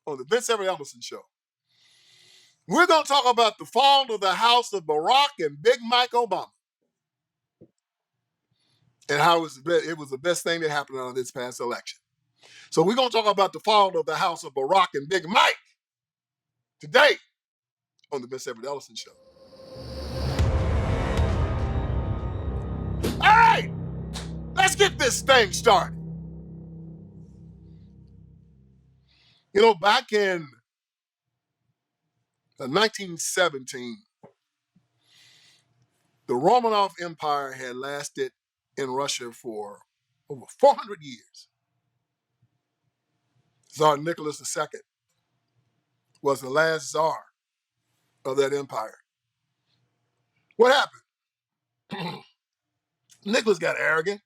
on the Vince Ellison Show. We're going to talk about the fall of the house of Barack and Big Mike Obama and how it was the best thing that happened on this past election. So we're going to talk about the fall of the house of Barack and Big Mike today on the Vince Ellison Show. All right, let's get this thing started. You know, back in 1917, the Romanov Empire had lasted in Russia for over 400 years. Tsar Nicholas II was the last Tsar of that empire. What happened? Nicholas got arrogant.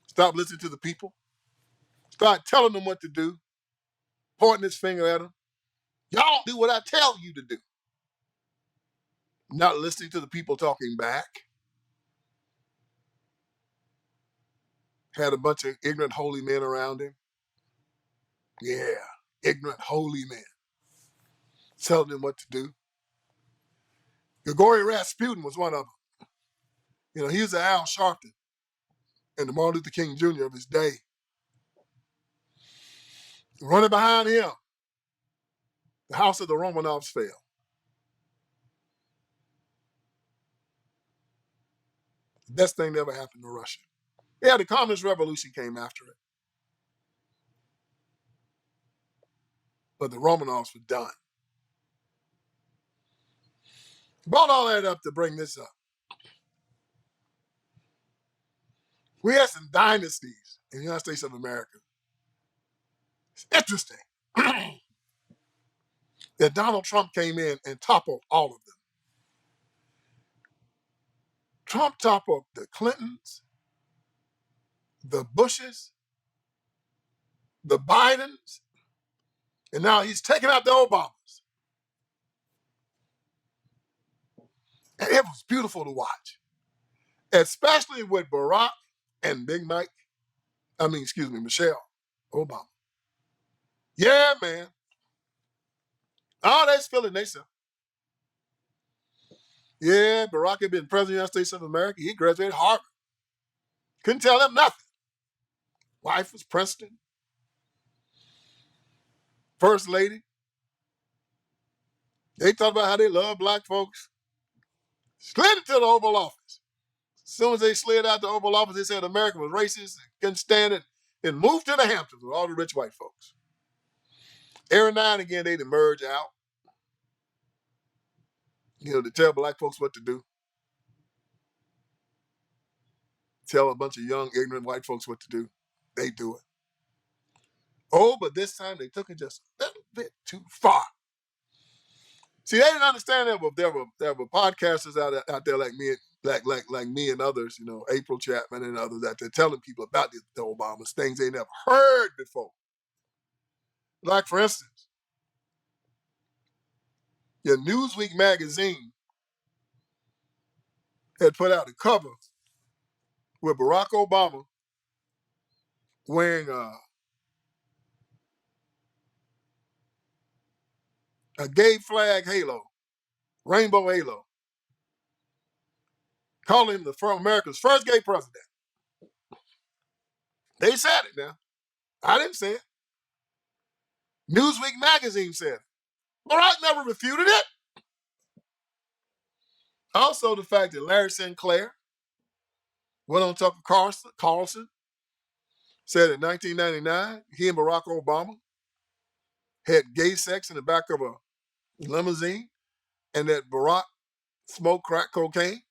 Stopped listening to the people. Started telling them what to do. Pointing his finger at them. Y'all do what I tell you to do. Not listening to the people talking back. Had a bunch of ignorant holy men around him. Yeah, ignorant holy men. Telling them what to do. Grigory Rasputin was one of them. You know, he was the Al Sharpton and the Martin Luther King Jr. of his day. Running behind him, the house of the Romanovs fell. The best thing that ever happened to Russia. Yeah, the Communist Revolution came after it. But the Romanovs were done. Brought all that up to bring this up. We had some dynasties in the United States of America. It's interesting that Donald Trump came in and toppled all of them. Trump toppled the Clintons, the Bushes, the Bidens, and now he's taking out the Obamas. And it was beautiful to watch, especially with Barack and Michelle Obama. Yeah, man. Oh, that's feeling themselves. Yeah, Barack had been president of the United States of America. He graduated Harvard. Couldn't tell them nothing. Wife was Princeton. First lady. They talked about how they love black folks. Slid into the Oval Office. As soon as they slid out the Oval Office, they said America was racist, couldn't stand it, and moved to the Hamptons with all the rich white folks. Every now and again, they'd emerge out, to tell black folks what to do. Tell a bunch of young, ignorant white folks what to do. They do it. Oh, but this time they took it just a little bit too far. See, they didn't understand that there were podcasters out there like me, like me and others, April Chapman and others out there telling people about the Obamas, things they never heard before. Like, for instance, your Newsweek magazine had put out a cover with Barack Obama wearing a gay flag halo, rainbow halo, calling him America's first gay president. They said it now. I didn't say it. Newsweek magazine said it. Barack never refuted it. Also, the fact that Larry Sinclair went on Tucker Carlson, said in 1999, he and Barack Obama had gay sex in the back of a limousine, and that Barack smoked crack cocaine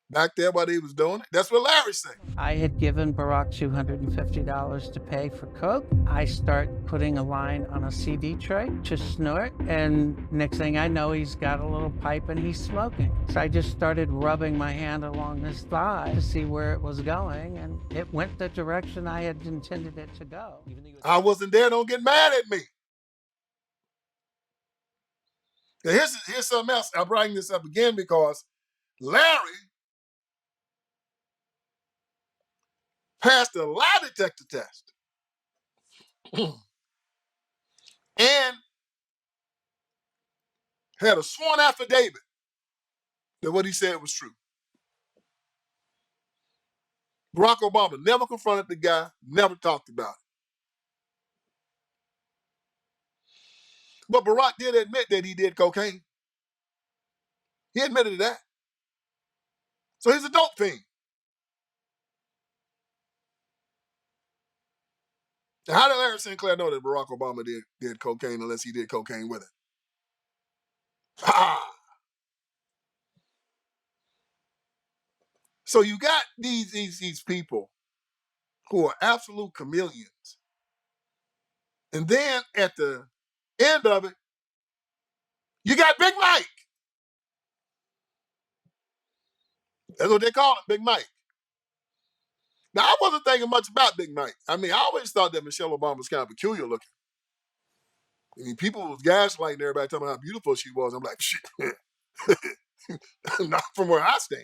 back there while he was doing it. That's what Larry said. I had given Barack $250 to pay for coke. I start putting a line on a CD tray to snort, and next thing I know, he's got a little pipe and he's smoking. So I just started rubbing my hand along his thigh to see where it was going, and it went the direction I had intended it to go. I wasn't there. Don't get mad at me. Now here's something else. I'm bringing this up again because Larry passed a lie detector test. and had a sworn affidavit that what he said was true. Barack Obama never confronted the guy, never talked about it. But Barack did admit that he did cocaine. He admitted to that. So he's a dope fiend. Now, how did Larry Sinclair know that Barack Obama did cocaine unless he did cocaine with it? Ah! So you got these people who are absolute chameleons. And then at the end of it, you got Big Mike. That's what they call it, Big Mike. Now, I wasn't thinking much about Big Mike. I mean, I always thought that Michelle Obama was kind of peculiar looking. I mean, people was gaslighting everybody, telling me how beautiful she was. I'm like, shit. Not from where I stand.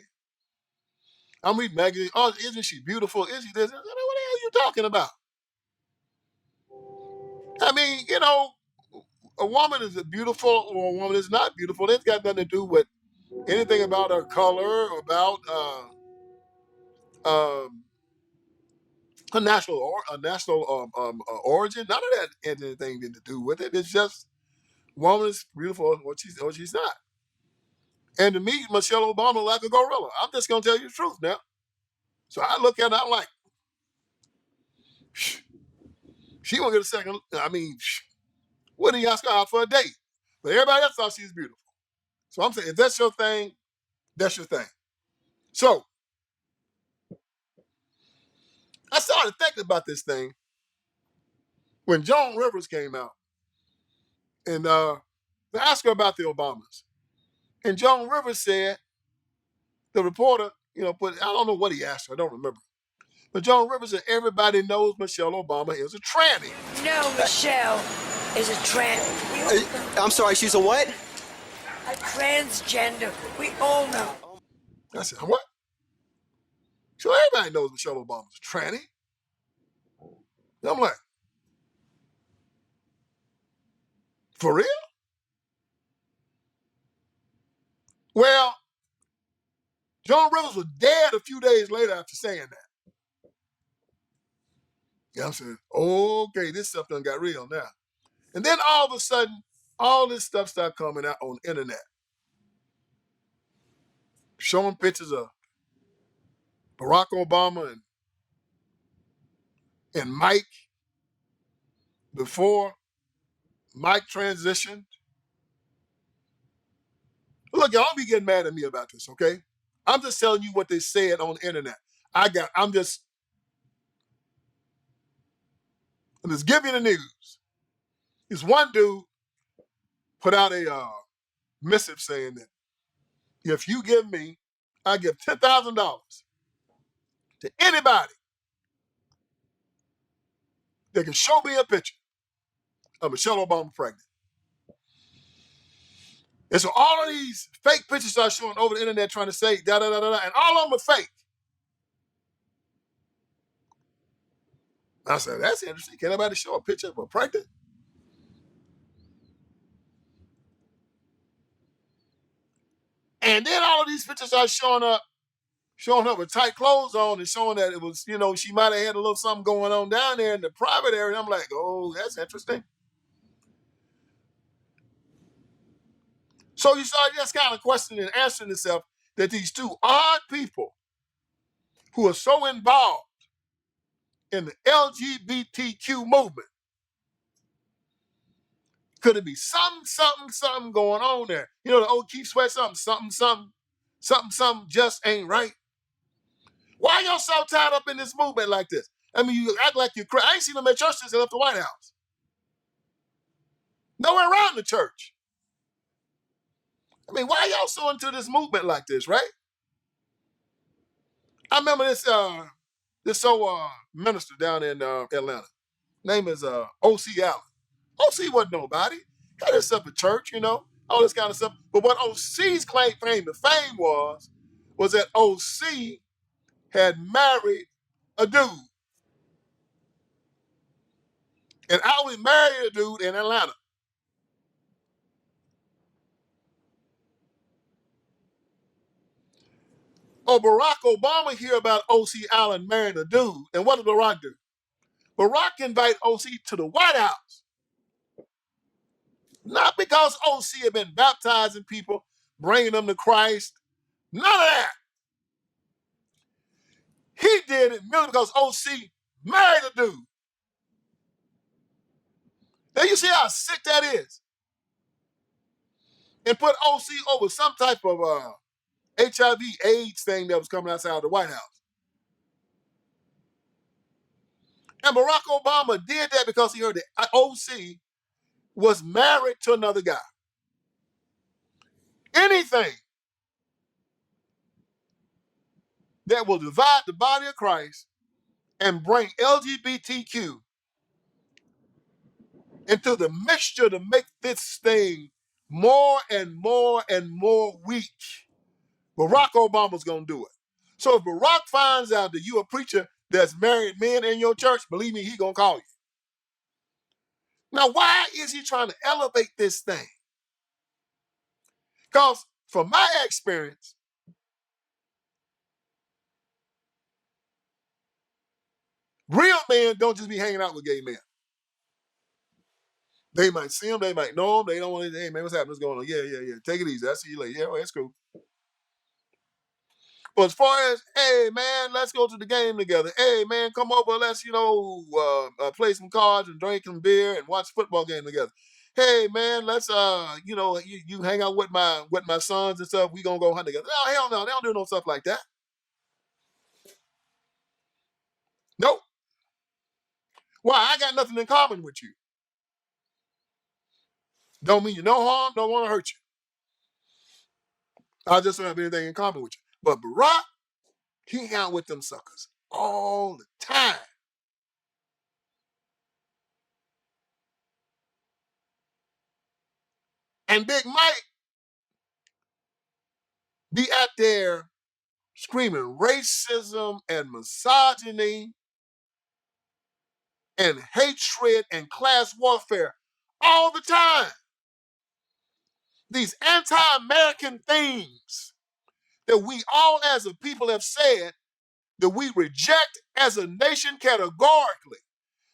I'm reading magazines. Oh, isn't she beautiful? Is she this? I mean, what the hell are you talking about? I mean, you know, a woman is beautiful or a woman is not beautiful. It's got nothing to do with anything about her color, about her national origin. None of that has anything to do with it. It's just woman is beautiful or she's not. And to me, Michelle Obama like a gorilla. I'm just gonna tell you the truth now. So I look at her, I'm like, she won't get a second. I mean, wouldn't you ask her out for a date? But everybody else thought she was beautiful. So I'm saying, if that's your thing, that's your thing. So I started thinking about this thing when Joan Rivers came out and they asked her about the Obamas. And Joan Rivers said, the reporter, I don't know what he asked her, I don't remember. But Joan Rivers said, everybody knows Michelle Obama is a tranny. No, Michelle is a tranny. I'm sorry, she's a what? A transgender. We all know. I said, what? So everybody knows Michelle Obama's a tranny. And I'm like, for real? Well, Joan Rivers was dead a few days later after saying that. Yeah, I said, okay, this stuff done got real now. And then all of a sudden, all this stuff started coming out on the internet. Showing pictures of Barack Obama and Mike before Mike transitioned. Look, y'all don't be getting mad at me about this, okay? I'm just telling you what they said on the internet. I'm just giving you the news. This one dude put out a missive saying that if you give me, I give $10,000 to anybody that can show me a picture of Michelle Obama pregnant. And so all of these fake pictures are showing over the internet trying to say da-da-da-da-da, and all of them are fake. I said, that's interesting. Can anybody show a picture of her pregnant? And then all of these pictures are showing up with tight clothes on and showing that it was, she might have had a little something going on down there in the private area. I'm like, oh, that's interesting. So you start just kind of questioning and answering yourself that these two odd people who are so involved in the LGBTQ movement, could it be something going on there? The old Keith Sweat, something just ain't right. Why y'all so tied up in this movement like this? I mean, you act like you're crazy. I ain't seen them at church since they left the White House. Nowhere around the church. I mean, why y'all so into this movement like this, right? I remember this minister down in Atlanta. Name is O.C. Allen. O.C. wasn't nobody. Had himself a church, all this kind of stuff. But what O.C.'s claim to fame was that O.C. had married a dude. And I was married a dude in Atlanta. Oh, Barack Obama hear about O.C. Allen marrying a dude. And what did Barack do? Barack invite O.C. to the White House. Not because O.C. had been baptizing people, bringing them to Christ. None of that. He did it merely because O.C. married a dude. Now you see how sick that is? And put O.C. over some type of HIV AIDS thing that was coming outside of the White House. And Barack Obama did that because he heard that O.C. was married to another guy. Anything that will divide the body of Christ and bring LGBTQ into the mixture to make this thing more and more and more weak, Barack Obama's going to do it. So if Barack finds out that you a preacher that's married men in your church, believe me, he going to call you. Now, why is he trying to elevate this thing? Because from my experience, real men don't just be hanging out with gay men. They might see him, they might know him, they don't want to, hey man, what's happening? What's going on? Yeah. Take it easy. I'll see you later. Yeah, well, that's cool. But as far as, hey man, let's go to the game together. Hey man, come over, let's, play some cards and drink some beer and watch a football game together. Hey man, let's you hang out with my sons and stuff, we gonna go hunt together. No, hell no, they don't do no stuff like that. Nope. Why? I got nothing in common with you. Don't mean you no harm, don't want to hurt you. I just don't have anything in common with you. But Barack, he hang out with them suckers all the time. And Big Mike be out there screaming racism and misogyny and hatred and class warfare all the time. These anti-American things that we all as a people have said that we reject as a nation categorically.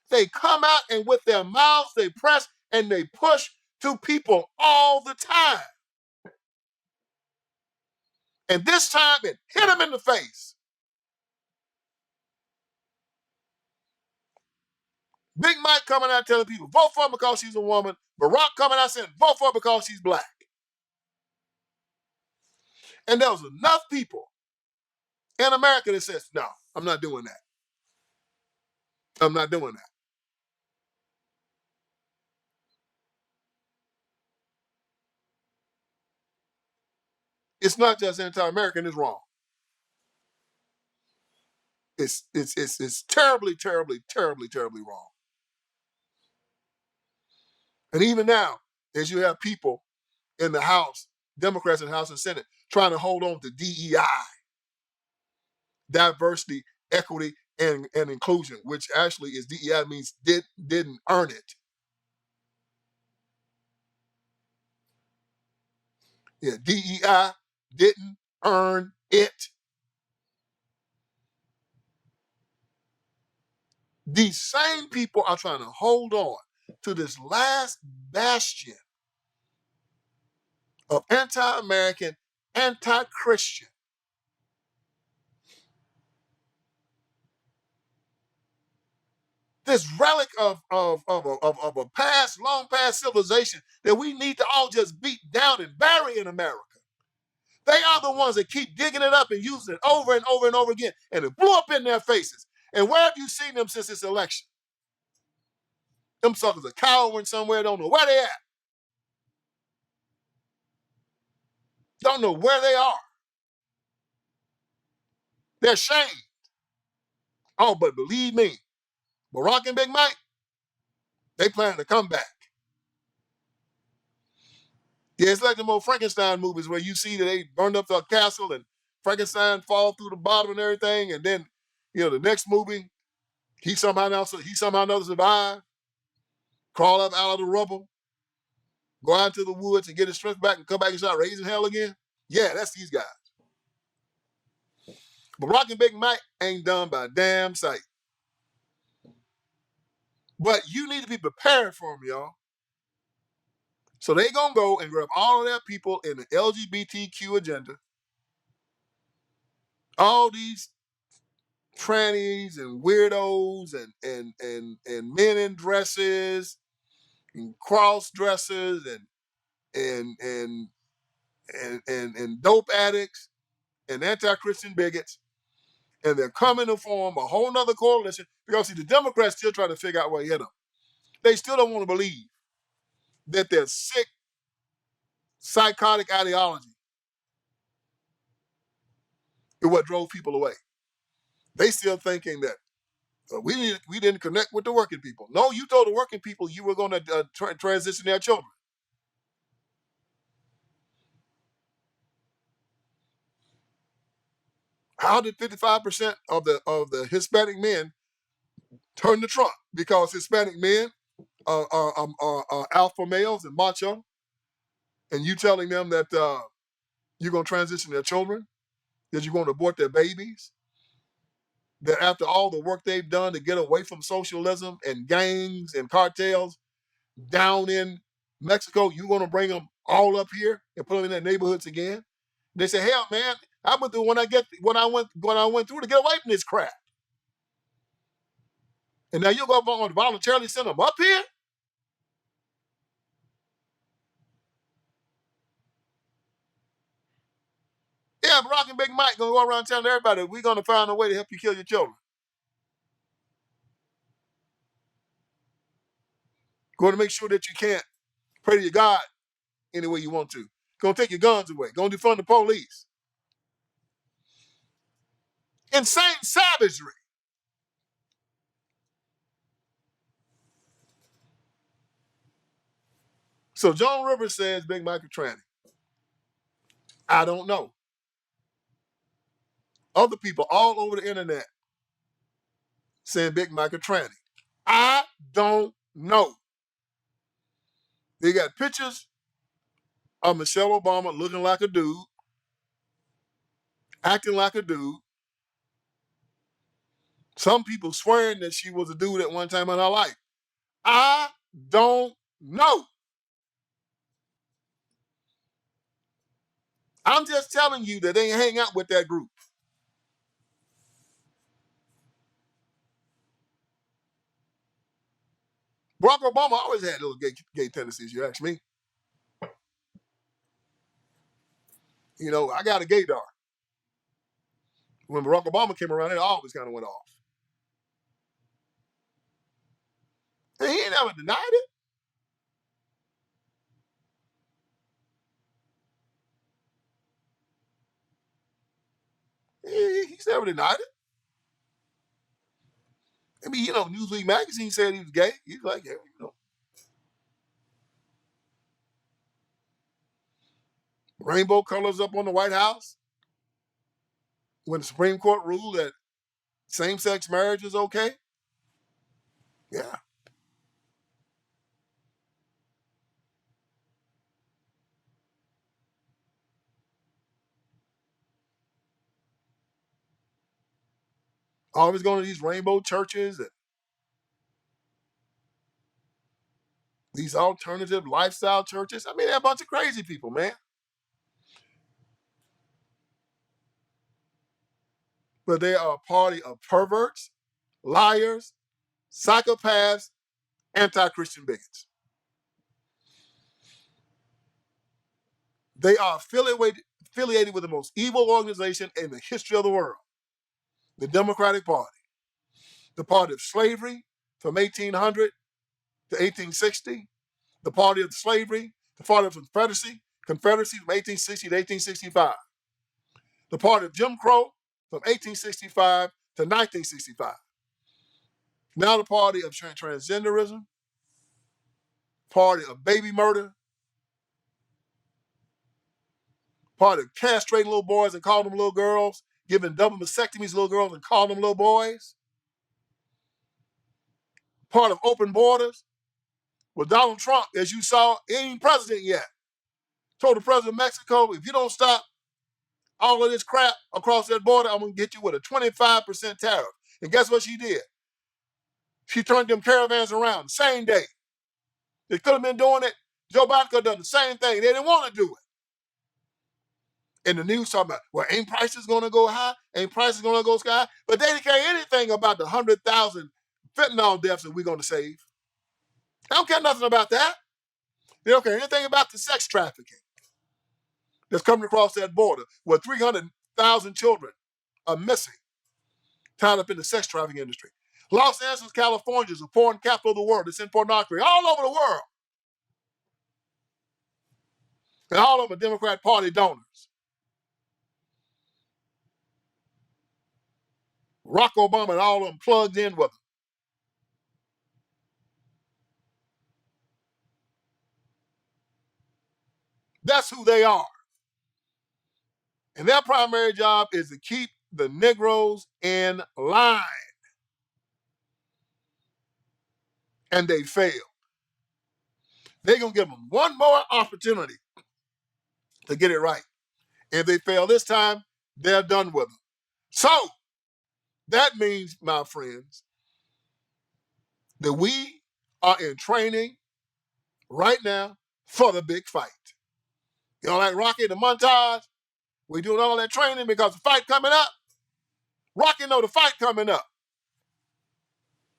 They come out and with their mouths they press and they push to people all the time. And this time it hit them in the face. Big Mike coming out telling people, vote for her because she's a woman. Barack coming out saying, vote for her because she's black. And there was enough people in America that says, no, I'm not doing that. I'm not doing that. It's not just anti-American, it's wrong. It's terribly, terribly, terribly, terribly wrong. And even now, as you have people in the House, Democrats in the House and Senate, trying to hold on to DEI, diversity, equity, and inclusion, which actually is DEI means didn't earn it. Yeah, DEI didn't earn it. These same people are trying to hold on to this last bastion of anti-American, anti-Christian. This relic of a past, long past civilization that we need to all just beat down and bury in America. They are the ones that keep digging it up and using it over and over and over again, and it blew up in their faces. And where have you seen them since this election? Them suckers are cowering somewhere, don't know where they at. Don't know where they are. They're ashamed. Oh, but believe me, Barack and Big Mike, they plan to come back. Yeah, it's like the old Frankenstein movies where you see that they burned up the castle and Frankenstein fall through the bottom and everything, and then the next movie, he somehow or another survived. crawl up out of the rubble, go out into the woods and get his strength back and come back and start raising hell again? Yeah, that's these guys. But Rock and Big Mike ain't done by a damn sight. But you need to be prepared for them, y'all. So they gonna go and grab all of their people in the LGBTQ agenda, all these trannies and weirdos and men in dresses and cross dressers and dope addicts and anti-Christian bigots, and they're coming to form a whole nother coalition because see the Democrats still trying to figure out what hit them. They still don't want to believe that their sick, psychotic ideology is what drove people away. They still thinking that we didn't connect with the working people. No, you told the working people you were going to transition their children. How did 55% of the Hispanic men turn to Trump? Because Hispanic men are alpha males and macho, and you telling them that you're going to transition their children, that you're going to abort their babies, that after all the work they've done to get away from socialism and gangs and cartels down in Mexico, you're going to bring them all up here and put them in their neighborhoods again? They say, hell, man, I went through when I went through to get away from this crap. And now you're going to voluntarily send them up here? Yeah, Barack and Big Mike going to go around telling everybody, we're going to find a way to help you kill your children. Going to make sure that you can't pray to your God any way you want to. Going to take your guns away. Going to defund the police. Insane savagery. So Joan Rivers says Big Mike a tranny. I don't know. Other people all over the internet saying Big Mike a tranny. I don't know. They got pictures of Michelle Obama looking like a dude, acting like a dude. Some people swearing that she was a dude at one time in her life. I don't know. I'm just telling you that they hang out with that group. Barack Obama always had little gay tendencies, you ask me. You know, I got a gaydar. When Barack Obama came around, it always kind of went off. And he ain't never denied it. He's never denied it. I mean, you know, Newsweek magazine said he was gay. He's like, yeah, you know. Rainbow colors up on the White House. When the Supreme Court ruled that same-sex marriage is okay. Yeah. Always going to these rainbow churches and these alternative lifestyle churches. I mean, they're a bunch of crazy people, man. But they are a party of perverts, liars, psychopaths, anti-Christian bigots. They are affiliated with the most evil organization in the history of the world, the Democratic Party. The party of slavery from 1800 to 1860, the party of slavery, the party of Confederacy from 1860 to 1865, the party of Jim Crow from 1865 to 1965. Now the party of transgenderism, party of baby murder, party of castrating little boys and calling them little girls, giving double mastectomies to little girls and calling them little boys, part of open borders, Well, Donald Trump, as you saw, he ain't president yet. Told the president of Mexico, if you don't stop all of this crap across that border, I'm going to get you with a 25% tariff. And guess what she did? She turned them caravans around the same day. They could have been doing it. Joe Biden could have done the same thing. They didn't want to do it. And the news talking about, well, ain't prices going to go high? Ain't prices going to go sky high? But they didn't care anything about the 100,000 fentanyl deaths that we're going to save. They don't care nothing about that. They don't care anything about the sex trafficking that's coming across that border, where 300,000 children are missing, tied up in the sex trafficking industry. Los Angeles, California is a porn capital of the world. It's in pornography all over the world. And all of them are Democrat Party donors. Barack Obama and all of them plugged in with them. That's who they are. And their primary job is to keep the Negroes in line. And they failed. They're going to give them one more opportunity to get it right. If they fail this time, they're done with them. So, that means, my friends, that we are in training right now for the big fight. You know, like Rocky, the montage, we're doing all that training because the fight coming up. Rocky know the fight coming up.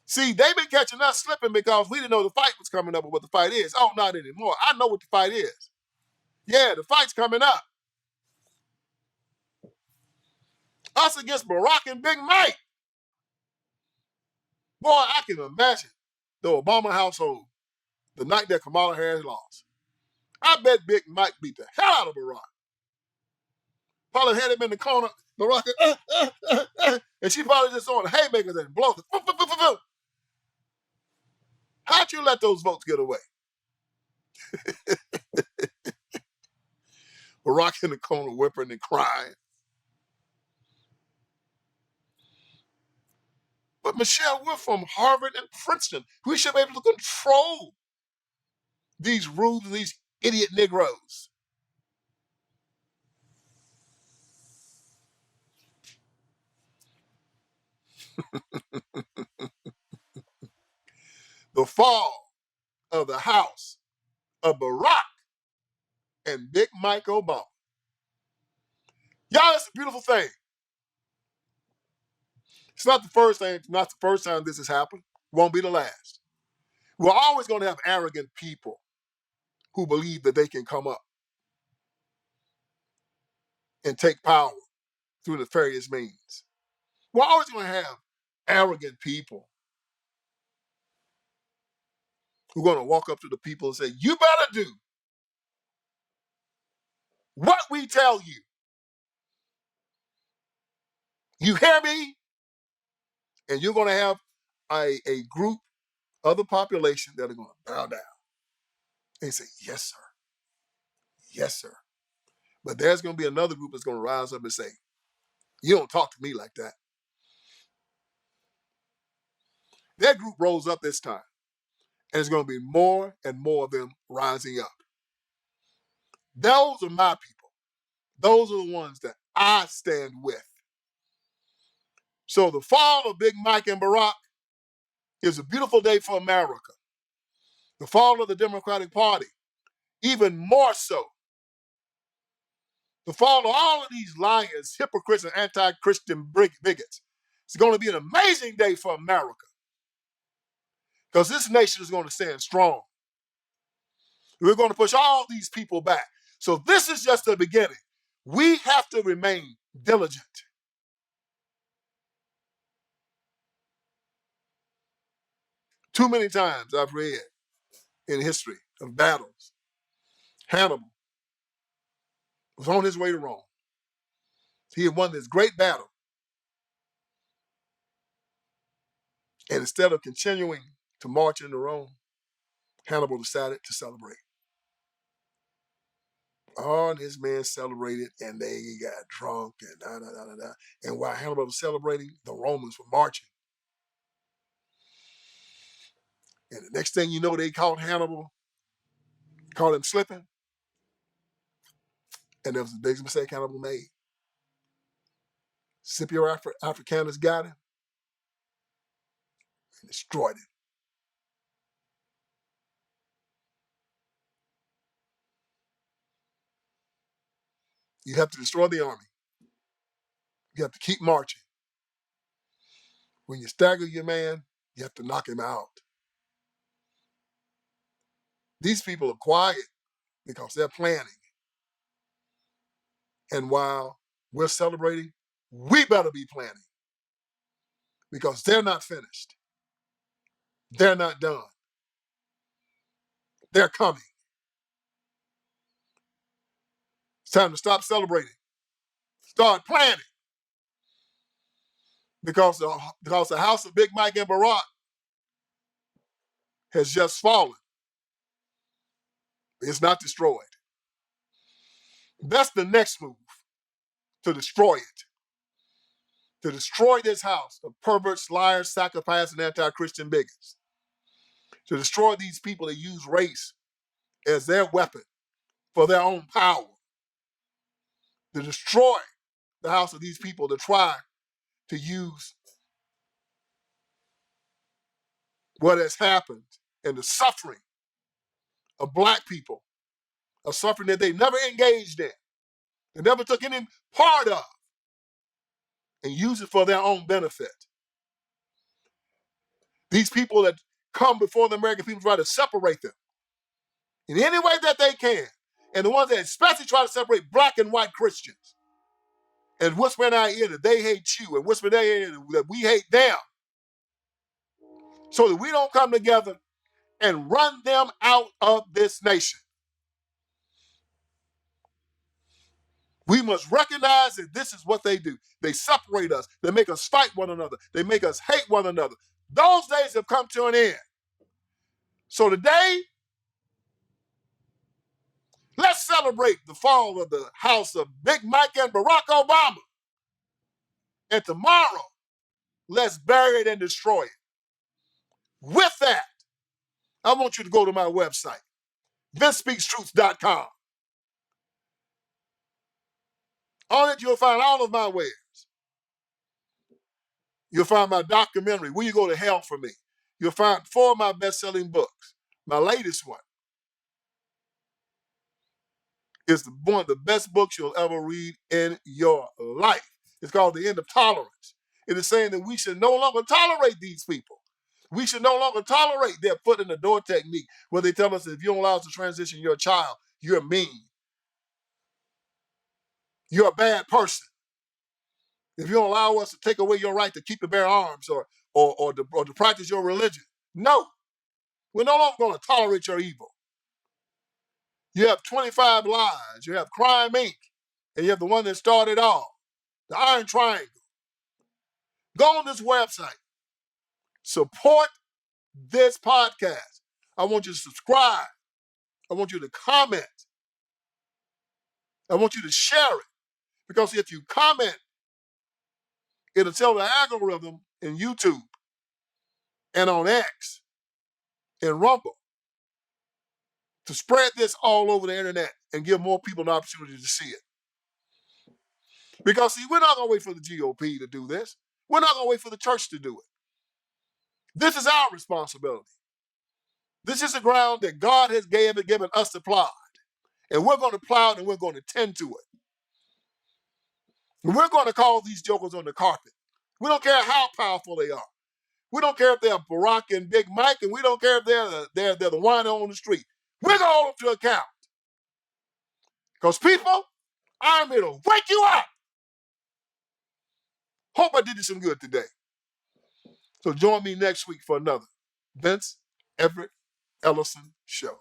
See, they've been catching us slipping because we didn't know the fight was coming up or what the fight is. Oh, not anymore. I know what the fight is. Yeah, the fight's coming up. Us against Barack and Big Mike. Boy, I can imagine the Obama household the night that Kamala Harris lost. I bet Big Mike beat the hell out of Barack. Probably had him in the corner, Barack, and she probably just on the haymakers and blow it. How'd you let those votes get away? Barack in the corner whimpering and crying. But Michelle, we're from Harvard and Princeton. We should be able to control these rules and these idiot Negroes. The fall of the house of Barack and Big Mike Obama. Y'all, it's a beautiful thing. It's not the first thing, not the first time this has happened. Won't be the last. We're always going to have arrogant people who believe that they can come up and take power through nefarious means. We're always going to have arrogant people who are going to walk up to the people and say, you better do what we tell you. You hear me? And you're going to have a group of the population that are going to bow down and say, yes, sir. Yes, sir. But there's going to be another group that's going to rise up and say, you don't talk to me like that. That group rolls up this time, and there's going to be more and more of them rising up. Those are my people. Those are the ones that I stand with. So the fall of Big Mike and Barack is a beautiful day for America. The fall of the Democratic Party, even more so. The fall of all of these liars, hypocrites, and anti-Christian bigots. It's going to be an amazing day for America because this nation is going to stand strong. We're going to push all these people back. So this is just the beginning. We have to remain diligent. Too many times I've read in history of battles, Hannibal was on his way to Rome. He had won this great battle. And instead of continuing to march into Rome, Hannibal decided to celebrate. All his men celebrated and they got drunk and da. And while Hannibal was celebrating, the Romans were marching. And the next thing you know, they caught Hannibal, caught him slipping, and there was the biggest mistake Hannibal made. Scipio Africanus got him and destroyed him. You have to destroy the army. You have to keep marching. When you stagger your man, you have to knock him out. These people are quiet because they're planning. And while we're celebrating, we better be planning because they're not finished. They're not done. They're coming. It's time to stop celebrating. Start planning. Because the house of Big Mike and Barack has just fallen. It's not destroyed. That's the next move, to destroy it. To destroy this house of perverts, liars, psychopaths, and anti-Christian bigots. To destroy these people that use race as their weapon for their own power. To destroy the house of these people that try to use what has happened and the suffering of black people, a suffering that they never engaged in, they never took any part of, and use it for their own benefit. These people that come before the American people try to separate them in any way that they can, and the ones that especially try to separate black and white Christians, and whisper in our ear that they hate you, and whisper in their ear that we hate them, so that we don't come together and run them out of this nation. We must recognize that this is what they do. They separate us. They make us fight one another. They make us hate one another. Those days have come to an end. So today, let's celebrate the fall of the house of Big Mike and Barack Obama. And tomorrow, let's bury it and destroy it. With that, I want you to go to my website, VinceSpeaksTruth.com. On it, you'll find all of my wares. You'll find my documentary, Will You Go to Hell for Me? You'll find 4 of my best-selling books. My latest one is one of the best books you'll ever read in your life. It's called The End of Tolerance. It is saying that we should no longer tolerate these people. We should no longer tolerate their foot in the door technique, where they tell us that if you don't allow us to transition your child, you're mean. You're a bad person. If you don't allow us to take away your right to keep and bear arms or to practice your religion. No, we're no longer going to tolerate your evil. You have 25 Lies. You have Crime Inc. And you have the one that started all, the Iron Triangle. Go on this website. Support this podcast. I want you to subscribe. I want you to comment. I want you to share it. Because if you comment, it'll tell the algorithm in YouTube and on X and Rumble to spread this all over the internet and give more people an opportunity to see it. Because, see, we're not going to wait for the GOP to do this. We're not going to wait for the church to do it. This is our responsibility. This is the ground that God has given us to plow. And we're going to plow it and we're going to tend to it. And we're going to call these jokers on the carpet. We don't care how powerful they are. We don't care if they're Barack and Big Mike, and we don't care if they're the whiner on the street. We're going to hold them to account. Because people, I'm here to wake you up. Hope I did you some good today. So join me next week for another Vince Ellison Show.